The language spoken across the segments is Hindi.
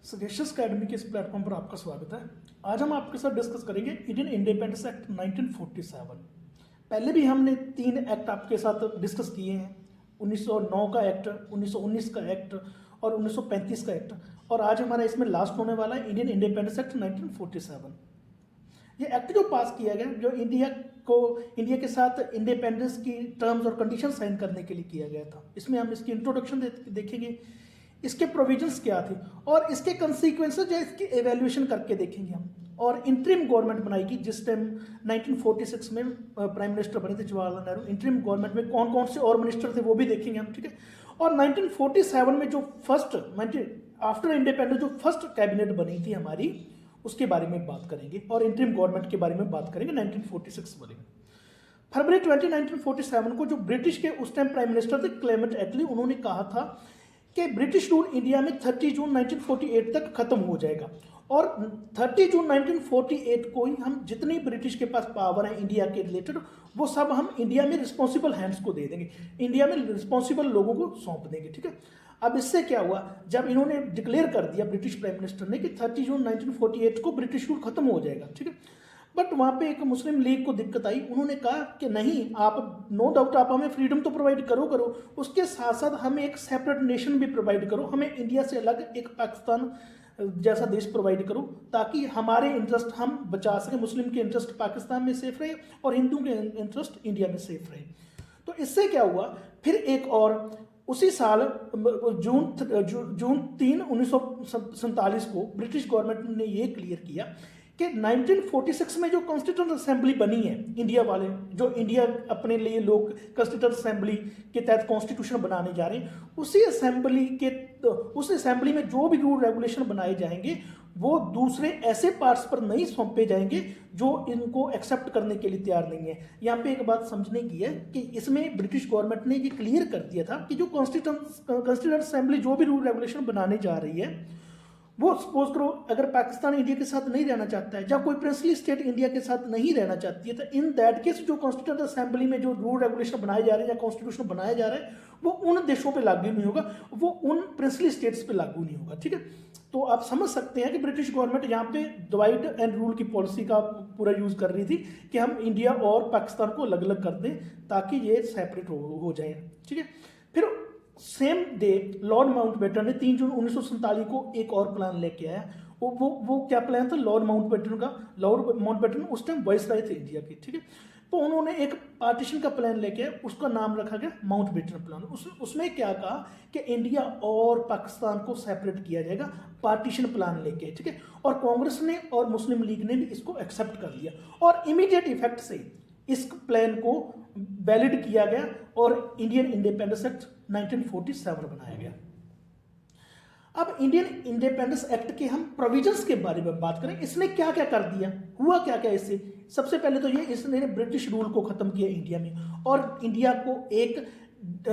सजेशंस अकेडमी के इस प्लेटफॉर्म पर आपका स्वागत है। आज हम आपके साथ डिस्कस करेंगे इंडियन इंडिपेंडेंस एक्ट 1947। पहले भी हमने 3 एक्ट आपके साथ डिस्कस किए हैं, 1909 का एक्ट, 1919 का एक्ट और 1935 का एक्ट। और आज हमारा इसमें लास्ट होने वाला है इंडियन इंडिपेंडेंस एक्ट 1947। ये एक्ट जो पास किया गया, जो इंडिया के साथ इंडिपेंडेंस की टर्म्स और कंडीशन साइन करने के लिए किया गया था। इसमें हम इसकी इंट्रोडक्शन देखेंगे, इसके प्रोविजंस क्या थे और इसके कंसीक्वेंसेस जो इसकी एवेल्यूएशन करके देखेंगे हम। और इंटरिम गवर्नमेंट बनाएगी जिस टाइम 1946 में प्राइम मिनिस्टर बने थे जवाहरलाल नेहरू। इंटरिम गवर्नमेंट में कौन कौन से और मिनिस्टर थे वो भी देखेंगे हम, ठीक है। और 1947 में जो फर्स्ट आफ्टर इंडिपेंडेंस जो फर्स्ट कैबिनेट बनी थी हमारी, उसके बारे में बात करेंगे और इंटरिम गवर्नमेंट के बारे में बात करेंगे 1946 वाले। फरवरी 20, 1947 को जो ब्रिटिश के उस टाइम प्राइम मिनिस्टर थे क्लेमेंट एटली, उन्होंने कहा था कि ब्रिटिश रूल इंडिया में 30 जून 1948 तक खत्म हो जाएगा। और 30 जून 1948 को ही हम जितनी ब्रिटिश के पास पावर है इंडिया के रिलेटेड, वो सब हम इंडिया में रिस्पॉन्सिबल हैंड्स को दे देंगे, इंडिया में रिस्पॉन्सिबल लोगों को सौंप देंगे, ठीक है। अब इससे क्या हुआ, जब इन्होंने डिक्लेयर कर दिया ब्रिटिश प्राइम मिनिस्टर ने कि 30 जून 1948 को ब्रिटिश रूल खत्म हो जाएगा, ठीक है। बट वहाँ पे एक मुस्लिम लीग को दिक्कत आई। उन्होंने कहा कि नहीं, आप नो डाउट आप हमें फ्रीडम तो प्रोवाइड करो, उसके साथ साथ हमें एक सेपरेट नेशन भी प्रोवाइड करो, हमें इंडिया से अलग एक पाकिस्तान जैसा देश प्रोवाइड करो, ताकि हमारे इंटरेस्ट हम बचा सकें, मुस्लिम के इंटरेस्ट पाकिस्तान में सेफ रहे और हिंदू के इंटरेस्ट इंडिया में सेफ रहे। तो इससे क्या हुआ, फिर एक और उसी साल जून 3, 1947 को ब्रिटिश गवर्नमेंट ने ये क्लियर किया कि 1946 में जो कॉन्स्टिट्यूंट असेंबली बनी है, इंडिया वाले जो इंडिया अपने लिए लोग कॉन्स्टिट्यूंट असेंबली के तहत कॉन्स्टिट्यूशन बनाने जा रहे हैं, उस असेंबली में जो भी रूल रेगुलेशन बनाए जाएंगे वो दूसरे ऐसे पार्ट्स पर नहीं सौंपे जाएंगे जो इनको एक्सेप्ट करने के लिए तैयार नहीं है। यहाँ पे एक बात समझने की है कि इसमें ब्रिटिश गवर्नमेंट ने ये क्लियर कर दिया था कि जो कॉन्स्टिट्यूंट असेंबली जो भी रूल रेगुलेशन बनाने जा रही है, वो सपोज करो अगर पाकिस्तान इंडिया के साथ नहीं रहना चाहता है या कोई प्रिंसली स्टेट इंडिया के साथ नहीं रहना चाहती है, तो इन दैट केस जो कॉन्स्टिट्यूंट असेंबली में जो रूल रेगुलेशन बनाए जा रहे हैं या कॉन्स्टिट्यूशन बनाया जा रहा है, वो उन देशों पे लागू नहीं होगा, वो उन प्रिंसली स्टेट्स पे लागू नहीं होगा, ठीक है। तो आप समझ सकते हैं कि ब्रिटिश गवर्नमेंट यहाँ पे डिवाइड एंड रूल की पॉलिसी का पूरा यूज कर रही थी कि हम इंडिया और पाकिस्तान को अलग अलग कर दें ताकि ये सेपरेट हो जाए, ठीक है। फिर सेम डे लॉर्ड माउंटबेटन ने 3 जून 1947 को एक और प्लान लेके आया। वो क्या प्लान था लॉर्ड माउंटबेटन का। लॉर्ड माउंटबेटन उस टाइम वाइसराय थे इंडिया के, ठीक है। तो उन्होंने एक पार्टीशन का प्लान लेके, उसका नाम रखा गया माउंटबेटन प्लान। उसमें क्या कहा कि इंडिया और पाकिस्तान को सेपरेट किया जाएगा पार्टीशन प्लान लेके, ठीक है। और कांग्रेस ने और मुस्लिम लीग ने भी इसको एक्सेप्ट कर लिया और इमीडिएट इफेक्ट से इस प्लान को वैलिड किया गया और इंडियन इंडिपेंडेंस एक्ट 1947 बनाया गया। अब इंडियन इंडिपेंडेंस एक्ट के हम प्रोविजंस के बारे में बात करें, इसने क्या क्या कर दिया, हुआ क्या क्या इससे। सबसे पहले तो ये इसने ब्रिटिश रूल को खत्म किया इंडिया में और इंडिया को एक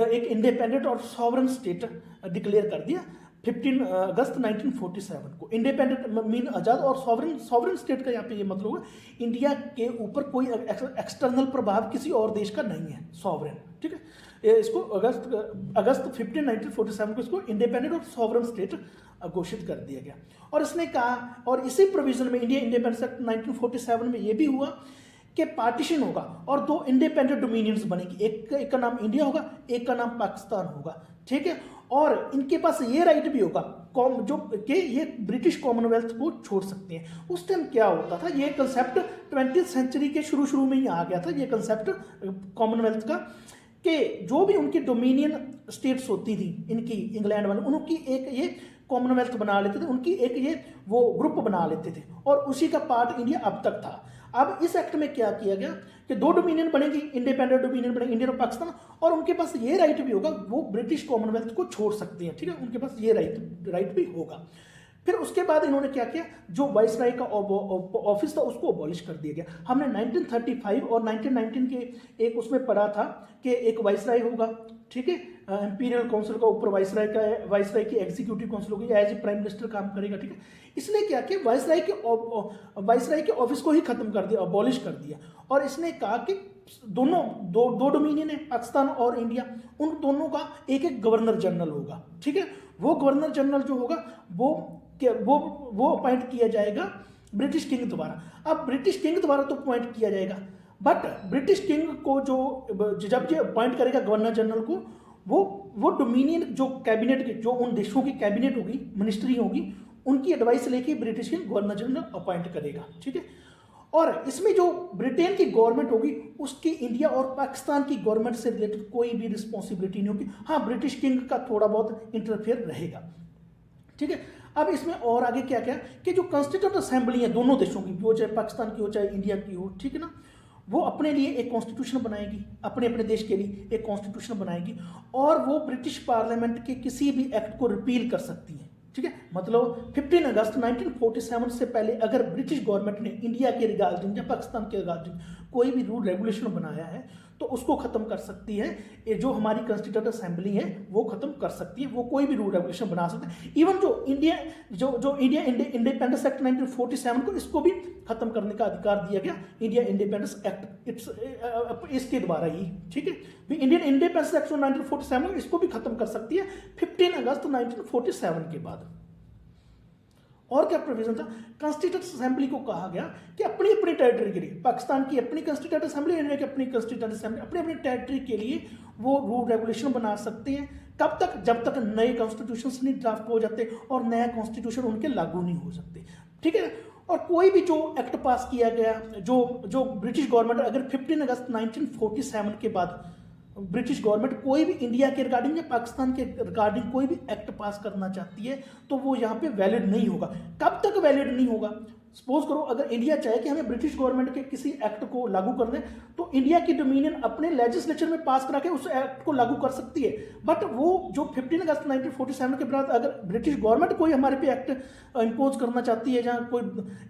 इंडिपेंडेंट और सॉवरन स्टेट डिक्लेयर कर दिया 15 अगस्त 1947 को। इंडिपेंडेंट मीन आज़ाद और सॉवरन स्टेट का यहाँ पे ये मतलब हुआ इंडिया के ऊपर कोई एक्सटर्नल प्रभाव किसी और देश का नहीं है, सॉवरन, ठीक है। इसको अगस्त 15, 1947 को इसको इंडिपेंडेंट और सॉवरन स्टेट घोषित कर दिया गया। और इसने कहा, और इसी प्रोविजन में इंडिया इंडिपेंडेंस एक्ट 1947 में ये भी हुआ कि पार्टीशन होगा और 2 इंडिपेंडेंट डोमिनियंस बनेगी, एक का नाम इंडिया होगा, एक का नाम पाकिस्तान होगा, ठीक है। और इनके पास ये राइट भी होगा जो कि ये ब्रिटिश कॉमनवेल्थ को छोड़ सकते हैं। उस टाइम क्या होता था, ये कंसेप्ट 20th सेंचुरी के शुरू में ही आ गया था, ये कंसेप्ट कॉमनवेल्थ का, कि जो भी उनकी डोमिनियन स्टेट्स होती थी इनकी इंग्लैंड वाले, उनकी एक ये कॉमनवेल्थ बना लेते थे, उनकी एक ये वो ग्रुप बना लेते थे और उसी का पार्ट इंडिया अब तक था। अब इस एक्ट में क्या किया गया कि 2 डोमिनियन बनेगी, इंडिपेंडेंट डोमिनियन बनेगी इंडिया और पाकिस्तान, और उनके पास ये राइट भी होगा, वो ब्रिटिश कॉमनवेल्थ को छोड़ सकते हैं, ठीक है। उनके पास ये राइट भी होगा। फिर उसके बाद इन्होंने क्या किया, जो वाइसराय का ऑफिस था उसको अबॉलिश कर दिया गया। हमने 1935 और 1919 के एक उसमें पढ़ा था कि एक वाइसराय होगा, ठीक है, इंपीरियल काउंसिल का ऊपर वाइसराय की एग्जीक्यूटिव काउंसिल होगी, एज ए प्राइम मिनिस्टर काम करेगा, ठीक है। इसने क्या किया, वाइसराय के ऑफिस को ही खत्म कर दिया, अबॉलिश कर दिया। और इसने कहा कि दो डोमिनियन है पाकिस्तान और इंडिया, उन दोनों का एक एक गवर्नर जनरल होगा, ठीक है। वो गवर्नर जनरल जो होगा वो अपॉइंट किया जाएगा ब्रिटिश किंग द्वारा। अब ब्रिटिश किंग द्वारा तो अपॉइंट किया जाएगा, बट ब्रिटिश किंग को जब ये अपॉइंट करेगा गवर्नर जनरल को, वो डोमिनियन जो कैबिनेट के, जो उन देशों की कैबिनेट होगी, मिनिस्ट्री होगी, उनकी एडवाइस लेके British king governor general appoint करेगा, ठीक है। और इसमें जो ब्रिटेन की गवर्नमेंट होगी उसकी इंडिया और पाकिस्तान की गवर्नमेंट से रिलेटेड कोई भी रिस्पॉन्सिबिलिटी नहीं होगी। हाँ, ब्रिटिश किंग का थोड़ा बहुत इंटरफेयर रहेगा, ठीक है। अब इसमें और आगे क्या क्या कि जो कॉन्स्टिट्यूंट असेंबली है दोनों देशों की, वो चाहे पाकिस्तान की हो चाहे इंडिया की हो, ठीक है ना, वो अपने लिए एक कॉन्स्टिट्यूशन बनाएगी, अपने अपने देश के लिए एक कॉन्स्टिट्यूशन बनाएगी, और वो ब्रिटिश पार्लियामेंट के किसी भी एक्ट को रिपील कर सकती है, ठीक है। मतलब 15 अगस्त 1947 से पहले अगर ब्रिटिश गवर्नमेंट ने इंडिया के रिगार्डिंग या पाकिस्तान के रिगार्डिंग कोई भी रूल रेगुलेशन बनाया है तो उसको खत्म कर सकती है। ये जो हमारी कॉन्स्टिट्यूंट असेंबली है वो खत्म कर सकती है, वो कोई भी रूल रेगुलेशन बना सकते हैं। इवन जो इंडिया इंडिपेंडेंस एक्ट 1947 को, इसको भी खत्म करने का अधिकार दिया गया इंडिया इंडिपेंडेंस एक्ट, इसके द्वारा ही, ठीक है। इंडियन इंडिपेंडेंस एक्ट 1947 इसको भी खत्म कर सकती है 15 अगस्त 1947 के बाद। और क्या प्रोविजन था? कॉन्स्टिट्यूंट असेंबली को कहा गया कि अपनी अपनी टेरिटरी के लिए, पाकिस्तान की अपनी कॉन्स्टिट्यूंट असेंबली, इंडिया की अपनी कॉन्स्टिट्यूंट असेंबली, अपनी अपनी टेरिटरी के लिए वो रूल रेगुलेशन बना सकते हैं। कब तक? जब तक नए कॉन्स्टिट्यूशन नहीं ड्राफ्ट हो जाते और नया कॉन्स्टिट्यूशन उनके लागू नहीं हो सकते, ठीक है। और कोई भी जो एक्ट पास किया गया, जो ब्रिटिश गवर्नमेंट अगर 15 अगस्त 1947 के बाद ब्रिटिश गवर्नमेंट कोई भी इंडिया के रिगार्डिंग या पाकिस्तान के रिगार्डिंग कोई भी एक्ट पास करना चाहती है तो वो यहाँ पे वैलिड नहीं होगा। कब तक वैलिड नहीं होगा? सपोज करो अगर इंडिया चाहे कि हमें ब्रिटिश गवर्नमेंट के किसी एक्ट को लागू कर दें तो इंडिया की डोमिनियन अपने लेजिस्लेचर में पास करा के उस एक्ट को लागू कर सकती है, बट वो जो 15 अगस्त 1947 के बाद अगर ब्रिटिश गवर्नमेंट कोई हमारे पे एक्ट इम्पोज करना चाहती है, जहाँ कोई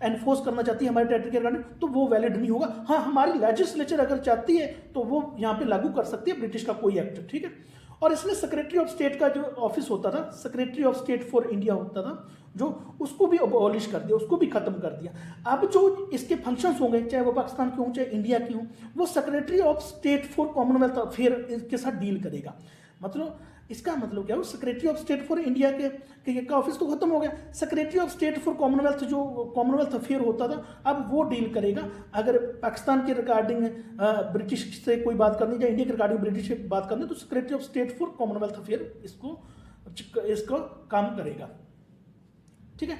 एनफोर्स करना चाहती है हमारे टेरिटरी के रिगार्डिंग, तो वो वैलिड नहीं होगा। हाँ, हमारी लेजिस्लेचर अगर चाहती है तो वो यहाँ पे लागू कर सकती है ब्रिटिश का कोई एक्ट, ठीक है। और इसलिए सेक्रेटरी ऑफ स्टेट का जो ऑफिस होता था, secretary of state for India होता था, जो उसको भी अबॉलिश कर दिया, उसको भी खत्म कर दिया। अब जो इसके फंक्शंस होंगे, चाहे वो पाकिस्तान के हों चाहे इंडिया की हों, वो secretary of state for Commonwealth affair के साथ डील करेगा। मतलब इसका मतलब क्या है? Secretary of state for India का ऑफिस तो खत्म हो गया, secretary of state for Commonwealth जो कॉमनवेल्थ अफेयर होता था अब वो डील करेगा। अगर पाकिस्तान के रिगार्डिंग ब्रिटिश से कोई बात करनी या इंडिया के रिगार्डिंग ब्रिटिश से बात करनी तो secretary of state for Commonwealth affair इसको काम करेगा, ठीक है।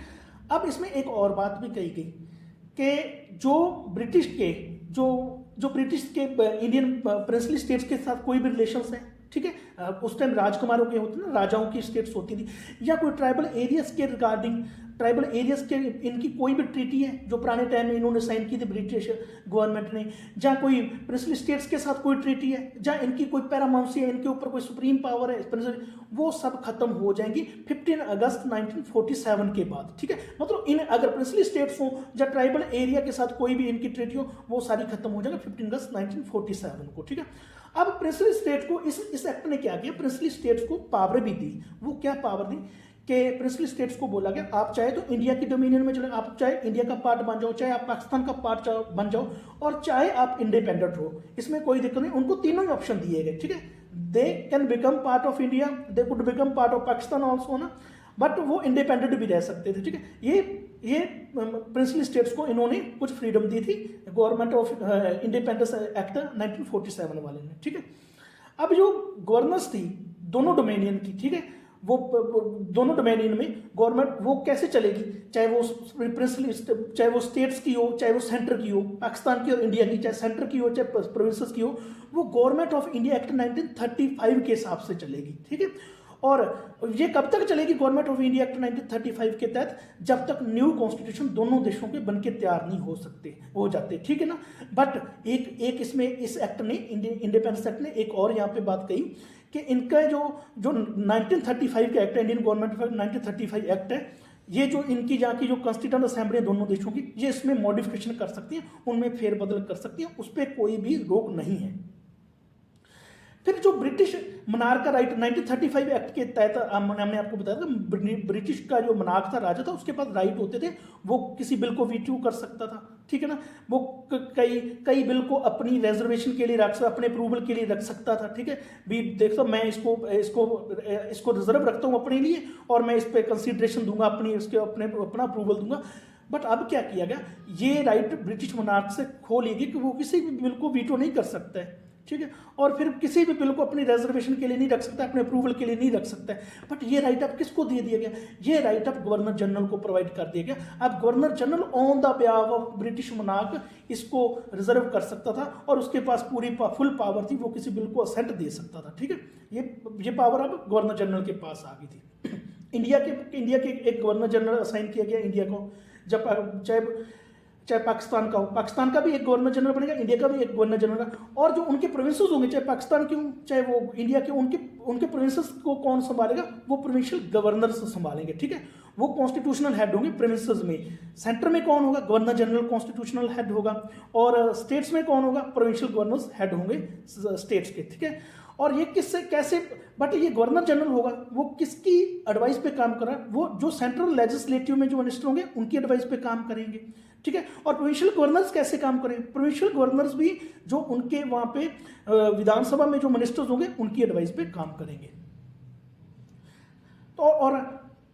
अब इसमें एक और बात भी कही गई कि जो ब्रिटिश के इंडियन प्रिंसली स्टेट्स के साथ कोई भी रिलेशंस हैं, ठीक है, उस टाइम राजकुमारों के होते ना, राजाओं की स्टेट्स होती थी, या कोई ट्राइबल एरियाज के रिगार्डिंग, ट्राइबल एरियाज के इनकी कोई भी ट्रीटी है जो पुराने टाइम में इन्होंने साइन की थी ब्रिटिश गवर्नमेंट ने, जहाँ कोई प्रिंसली स्टेट्स के साथ कोई ट्रीटी है, जहाँ इनकी कोई पैरामाउंसी है, इनके ऊपर कोई सुप्रीम पावर है, वो सब खत्म हो जाएंगी 15 अगस्त 1947 के बाद, ठीक है। मतलब इन अगर प्रिंसली स्टेट्स हो या ट्राइबल एरिया के साथ कोई भी इनकी ट्रीटी हो वो सारी खत्म हो जाएगा 15 अगस्त 1947 को, ठीक है। अब प्रिंसली स्टेट को इस एक्ट ने क्या किया? प्रिंसली स्टेट्स को पावर भी दी। वो क्या पावर दी कि प्रिंसली स्टेट्स को बोला गया आप चाहे तो इंडिया की डोमिनियन में चले, आप चाहे इंडिया का पार्ट बन जाओ, चाहे आप पाकिस्तान का पार्ट बन जाओ, और चाहे आप इंडिपेंडेंट हो, इसमें कोई दिक्कत नहीं। उनको तीनों ही ऑप्शन दिए गए, ठीक है। They can become part of India, they could become part of Pakistan also ना, बट वो इंडिपेंडेंट भी रह सकते थे, ठीक है। ये प्रिंसली स्टेट्स को इन्होंने कुछ फ्रीडम दी थी गवर्नमेंट ऑफ इंडिपेंडेंस एक्ट 1947 वाले ने, ठीक है। अब जो गवर्नेंस थी दोनों डोमेनियन की, ठीक है, वो दोनों डोमेनियन में गवर्नमेंट वो कैसे चलेगी, चाहे वो प्रिंसली चाहे वो स्टेट्स की हो, चाहे वो सेंटर की हो, पाकिस्तान की और इंडिया की, चाहे सेंटर की हो चाहे प्रोविंसेस की हो, वो गवर्नमेंट ऑफ इंडिया एक्ट 1935 के हिसाब से चलेगी, ठीक है। और ये कब तक चलेगी गवर्नमेंट ऑफ इंडिया एक्ट 1935 के तहत? जब तक न्यू कॉन्स्टिट्यूशन दोनों देशों के बनके तैयार नहीं हो जाते, ठीक है ना। बट एक इसमें इस एक्ट ने, इंडिपेंडेंस एक्ट ने एक और यहाँ पे बात कही कि इनका जो 1935 का एक्ट है, इंडियन गवर्नमेंट ऑफ 1935 एक्ट है, ये जो इनकी जहाँ की जो कॉन्स्टिट्यूंट असेंबली है दोनों देशों की, ये इसमें मॉडिफिकेशन कर सकती है, उनमें फेरबदल कर सकती है, उस पर कोई भी रोक नहीं है। फिर जो ब्रिटिश मनार्क का राइट 1935 एक्ट के तहत हमने आपको बताया था, ब्रिटिश का जो मनार्क था, राजा था, उसके पास राइट होते थे, वो किसी बिल को वीटो कर सकता था, ठीक है ना। वो कई बिल को अपनी रिजर्वेशन के लिए रख सकता, अपने अप्रूवल के लिए रख सकता था, ठीक है। भी देखो मैं इसको रिजर्व रखता हूँ अपने लिए और मैं इस पर कंसिडरेशन दूंगा, अपना अप्रूवल दूंगा। बट अब क्या किया गया, ये राइट ब्रिटिश मोनार्क से खो ली गई कि वो किसी भी बिल को वीटो नहीं कर सकता है, ठीक है। और फिर किसी भी बिल को अपनी रिजर्वेशन के लिए नहीं रख सकता, अपने अप्रूवल के लिए नहीं रख सकता है। बट ये राइट अब किसको दे दिया गया, ये राइट अब गवर्नर जनरल को प्रोवाइड कर दिया गया। अब governor general on the behalf of British monarch इसको रिजर्व कर सकता था और उसके पास पूरी फुल पावर थी, वो किसी बिल को असेंट दे सकता था, ठीक है। ये पावर अब गवर्नर जनरल के पास आ गई थी। इंडिया के एक गवर्नर जनरल असाइन किया गया इंडिया को, जब चाहे पाकिस्तान का हो, पाकिस्तान का भी एक गवर्नर जनरल बनेगा, इंडिया का भी एक गवर्नर जनरल, और जो उनके प्रोविंसेस होंगे, चाहे पाकिस्तान के हों चाहे वो इंडिया के, उनके प्रोविंसेस को कौन संभालेगा, वो प्रोविंशियल गवर्नर्स संभालेंगे, ठीक है। वो कॉन्स्टिट्यूशनल हेड होंगे प्रोविंसेस में। सेंटर में कौन होगा, गवर्नर जनरल कॉन्स्टिट्यूशनल हेड होगा, और स्टेट्स में कौन होगा, प्रोविंशियल गवर्नर्स हेड होंगे स्टेट्स के, ठीक है। और ये किससे कैसे, बट ये गवर्नर जनरल होगा, वो किसकी एडवाइस पे काम कर रहा है, वो जो सेंट्रल लेजिस्लेटिव में जो मिनिस्टर होंगे उनकी एडवाइस पे काम करेंगे, ठीक है। और प्रोविंशियल गवर्नर्स कैसे काम करेंगे, प्रोविंशियल गवर्नर्स भी जो उनके वहां पे विधानसभा में जो मिनिस्टर्स होंगे उनकी एडवाइस पे काम करेंगे। तो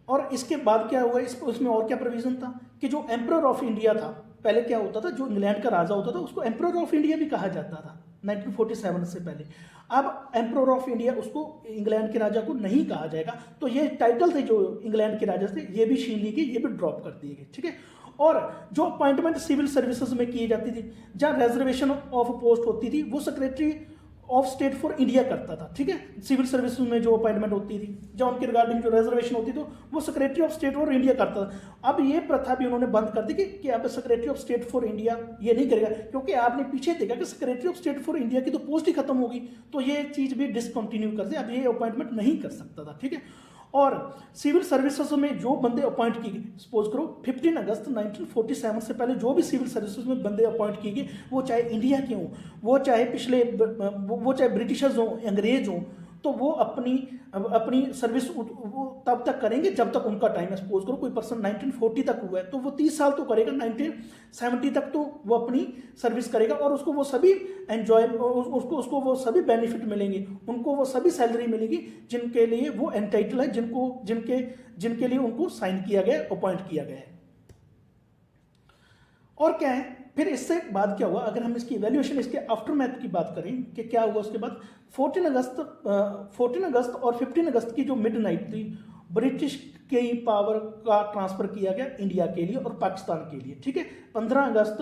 और इसके बाद क्या हुआ, इसमें और क्या प्रोविजन था कि जो एम्परर ऑफ इंडिया था, पहले क्या होता था, जो इंग्लैंड का राजा होता था उसको एम्परर ऑफ इंडिया भी कहा जाता था 1947 से पहले। अब एम्परर ऑफ इंडिया उसको इंग्लैंड के राजा को नहीं कहा जाएगा, तो ये टाइटल थे जो इंग्लैंड के राजा थे, ये भी छीन ली गई, ये भी ड्रॉप कर दिए गए, ठीक है। और जो अपॉइंटमेंट सिविल सर्विसेज में की जाती थी, जहाँ रिजर्वेशन ऑफ पोस्ट होती थी, वो secretary of state for India करता था, ठीक है। सिविल सर्विस में जो अपॉइंटमेंट होती थी, जहाँ उनके रिगार्डिंग जो रिजर्वेशन होती थी, वो secretary of state for India करता था। अब ये प्रथा भी उन्होंने बंद कर दी कि अब secretary of state for India ये नहीं करेगा, क्योंकि आपने पीछे देखा कि secretary of state for India की तो पोस्ट ही खत्म होगी, तो ये चीज भी डिसकंटिन्यू कर दी, अब ये अपॉइंटमेंट नहीं कर सकता था, ठीक है। और सिविल सर्विसेज में जो बंदे अपॉइंट किए गए, सपोज करो 15 अगस्त 1947 से पहले जो भी सिविल सर्विसेज में बंदे अपॉइंट किए गए, वो चाहे इंडिया के हों, वो चाहे ब्रिटिशर्स हों, अंग्रेज हों, तो वो अपनी सर्विस वो तब तक करेंगे जब तक उनका टाइम है। सपोज करो कोई पर्सन 1940 तक हुआ है तो वो 30 साल तो करेगा, 1970 तक तो वो अपनी सर्विस करेगा, और उसको वो सभी उसको वो सभी बेनिफिट मिलेंगे, उनको वो सभी सैलरी मिलेगी जिनके लिए वो एंटाइटल है, जिनके लिए उनको साइन किया गया, अपॉइंट किया गया है। और क्या है फिर इससे बाद क्या हुआ, अगर हम इसकी इवैल्यूएशन, इसके आफ्टर मैथ की बात करें कि क्या हुआ उसके बाद, 14 अगस्त और 15 अगस्त की जो मिडनाइट थी, ब्रिटिश की पावर का ट्रांसफर किया गया इंडिया के लिए और पाकिस्तान के लिए, ठीक है। 15 अगस्त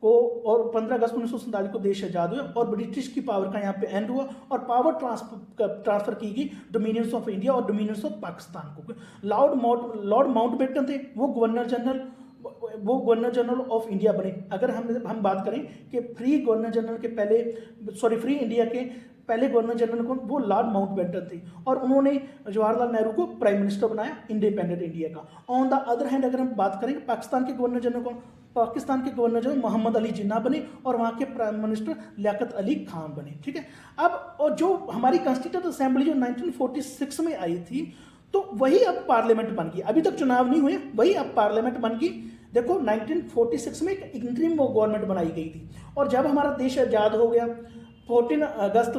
को और 15 अगस्त 1947 को देश आजाद हुआ और ब्रिटिश की पावर का यहाँ पे एंड हुआ, और पावर ट्रांसफर की गई डोमिनियंस ऑफ इंडिया और डोमिनियंस ऑफ पाकिस्तान को। लॉर्ड माउंटबेटन थे, वो गवर्नर जनरल ऑफ इंडिया बने। अगर हम बात करें कि फ्री इंडिया के पहले गवर्नर जनरल को, वो लॉर्ड माउंटबेटन थे, और उन्होंने जवाहरलाल नेहरू को प्राइम मिनिस्टर बनाया इंडिपेंडेंट इंडिया का। ऑन द अदर हैंड अगर हम बात करें पाकिस्तान के गवर्नर जनरल मोहम्मद अली जिन्ना बने, और वहाँ के प्राइम मिनिस्टर लियाकत अली खान बने, ठीक है। अब और जो हमारी कॉन्स्टिट्यूंट असेंबली जो 1946 में आई थी, तो वही अब पार्लियामेंट बन गई, अभी तक चुनाव नहीं हुए, वही अब पार्लियामेंट बन गई। देखो 1946 में एक इंटरिम गवर्नमेंट बनाई गई थी, और जब हमारा देश आज़ाद हो गया 15 अगस्त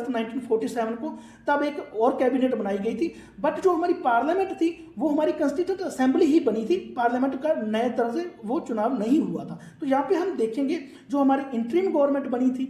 1947 को, तब एक और कैबिनेट बनाई गई थी। बट जो हमारी पार्लियामेंट थी वो हमारी कॉन्स्टिट्यूंट असेंबली ही बनी थी, पार्लियामेंट का नए तरह से वो चुनाव नहीं हुआ था। तो यहाँ पे हम देखेंगे जो हमारी इंटरिम गवर्नमेंट बनी थी,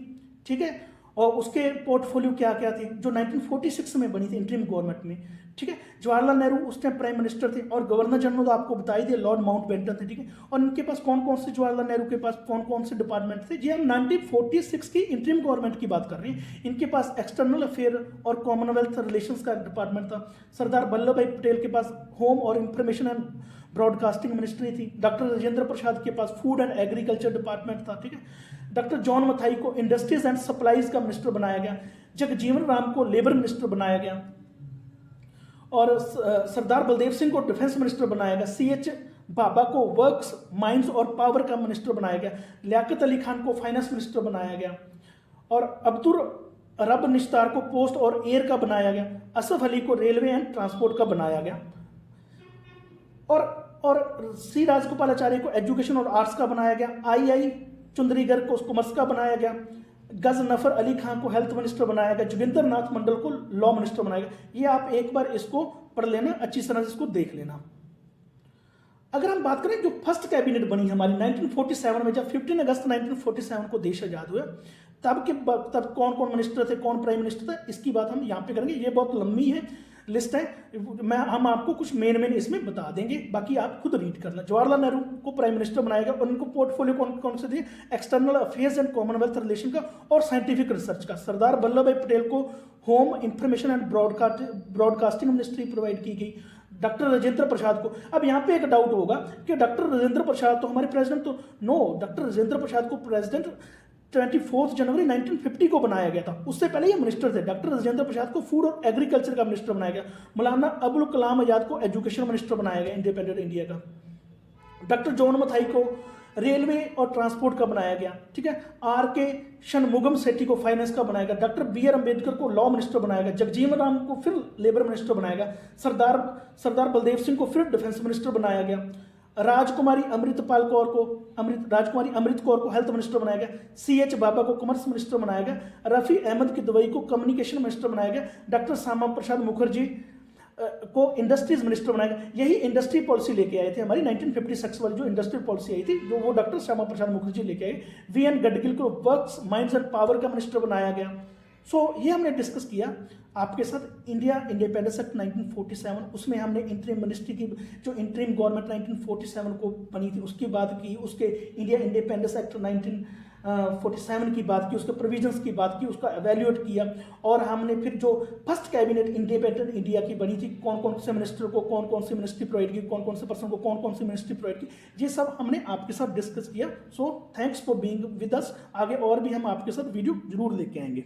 ठीक है, और उसके पोर्टफोलियो क्या क्या थे, जो 1946 में बनी थी इंटरिम गवर्नमेंट में, ठीक है। जवाहरलाल नेहरू उस टाइम प्राइम मिनिस्टर थे, और गवर्नर जनरल तो आपको बताई दिए लॉर्ड माउंटबेटन थे, ठीक है। और इनके पास कौन कौन से, जवाहरलाल नेहरू के पास कौन कौन से डिपार्टमेंट थे, जी हम 1946 की इंटरिम गवर्नमेंट की बात कर रहे हैं। इनके पास एक्सटर्नल अफेयर और कॉमनवेल्थ रिलेशंस का डिपार्टमेंट था। सरदार वल्लभ भाई पटेल के पास होम और इंफॉर्मेशन एंड ब्रॉडकास्टिंग मिनिस्ट्री थी। डॉक्टर राजेंद्र प्रसाद के पास फूड एंड एग्रीकल्चर डिपार्टमेंट था, ठीक है। डॉक्टर जॉन मथाई को इंडस्ट्रीज एंड सप्लाईज का मिनिस्टर बनाया गया। जगजीवन राम को लेबर मिनिस्टर बनाया गया, और सरदार बलदेव सिंह को डिफेंस मिनिस्टर बनाया गया। CH बाबा को वर्क्स, माइंस और पावर का मिनिस्टर बनाया गया। लियाकत अली खान को फाइनेंस मिनिस्टर बनाया गया, और रब निस्तार को पोस्ट और एयर का बनाया गया, असफ अली को रेलवे एंड ट्रांसपोर्ट का बनाया गया, और सी राजगोपालाचारी को एजुकेशन और आर्ट्स का बनाया गया, आई चुंदरीगर को कॉमर्स का बनाया गया, गजनफर अली खान को हेल्थ मिनिस्टर बनाया गया, जोगिंदर नाथ मंडल को लॉ मिनिस्टर बनाया गया। ये आप एक बार इसको पढ़ लेना, अच्छी तरह से इसको देख लेना। अगर हम बात करें जो फर्स्ट कैबिनेट बनी हमारी 1947 में, जब 15 अगस्त 1947 को देश आजाद हुआ, तब कौन कौन मिनिस्टर थे, कौन प्राइम मिनिस्टर था, इसकी बात हम यहाँ पे करेंगे। ये बहुत लंबी है लिस्ट है, हम आपको कुछ मेन इसमें बता देंगे, बाकी आप खुद रीड करना। जवाहरलाल नेहरू को प्राइम मिनिस्टर बनाया गया, उनको पोर्टफोलियो कौन कौन से दिए, external affairs and Commonwealth relation का और साइंटिफिक रिसर्च का। सरदार वल्लभ भाई पटेल को home information and broadcasting ministry provide की गई। डॉक्टर राजेंद्र प्रसाद को, अब यहाँ पे एक डाउट होगा कि डॉक्टर राजेंद्र प्रसाद तो हमारे प्रेसिडेंट, तो नो, डॉक्टर राजेंद्र प्रसाद को प्रेसिडेंट 24 जनवरी 1950 को बनाया गया था, उससे पहले ये मिनिस्टर थे। डॉक्टर राजेंद्र प्रसाद को फूड और एग्रीकल्चर का मिनिस्टर बनाया गया। मौलाना अबुल कलाम आजाद को एजुकेशन मिनिस्टर बनाया गया इंडिपेंडेंट इंडिया का। डॉक्टर जॉन मथाई को रेलवे और ट्रांसपोर्ट का बनाया गया, ठीक है। आर के शनमुगम सेट्टी को फाइनेंस का बनाया गया। डॉक्टर बी आर अम्बेडकर को लॉ मिनिस्टर बनाया गया। जगजीवन राम को फिर लेबर मिनिस्टर बनाया गया। सरदार बलदेव सिंह को फिर डिफेंस मिनिस्टर बनाया गया। राजकुमारी अमृत कौर को हेल्थ मिनिस्टर बनाया गया। CH बाबा को कॉमर्स मिनिस्टर बनाया गया। रफ़ी अहमद किदवई को कम्युनिकेशन मिनिस्टर बनाया गया। डॉक्टर श्यामा प्रसाद मुखर्जी को इंडस्ट्रीज मिनिस्टर बनाया गया। यही इंडस्ट्री पॉलिसी लेके आए थे हमारी 1956 वाली जो इंडस्ट्री पॉलिसी आई थी, जो वो डॉक्टर श्यामा प्रसाद मुखर्जी लेके आए। VN गडगिल को वर्क्स माइंड्स एंड पावर का मिनिस्टर बनाया गया। ये हमने डिस्कस किया आपके साथ इंडिया इंडिपेंडेंस एक्ट 1947, उसमें हमने इंटरिम मिनिस्ट्री की जो इंटरिम गवर्नमेंट 1947 को बनी थी उसकी बात की, उसके इंडिया इंडिपेंडेंस एक्ट 1947 की बात की, उसके प्रोविजंस की बात की, उसका एवेल्यूएट किया। और हमने फिर जो फर्स्ट कैबिनेट इंडिपेंडेंट इंडिया की बनी थी, कौन कौन से मिनिस्टर को कौन कौन सी मिनिस्ट्री प्रोवाइड की, कौन कौन से पर्सन को कौन कौन सी मिनिस्ट्री प्रोवाइड की, ये सब हमने आपके साथ डिस्कस किया। Thanks for being with us. आगे और भी हम आपके साथ वीडियो जरूर लेके आएंगे।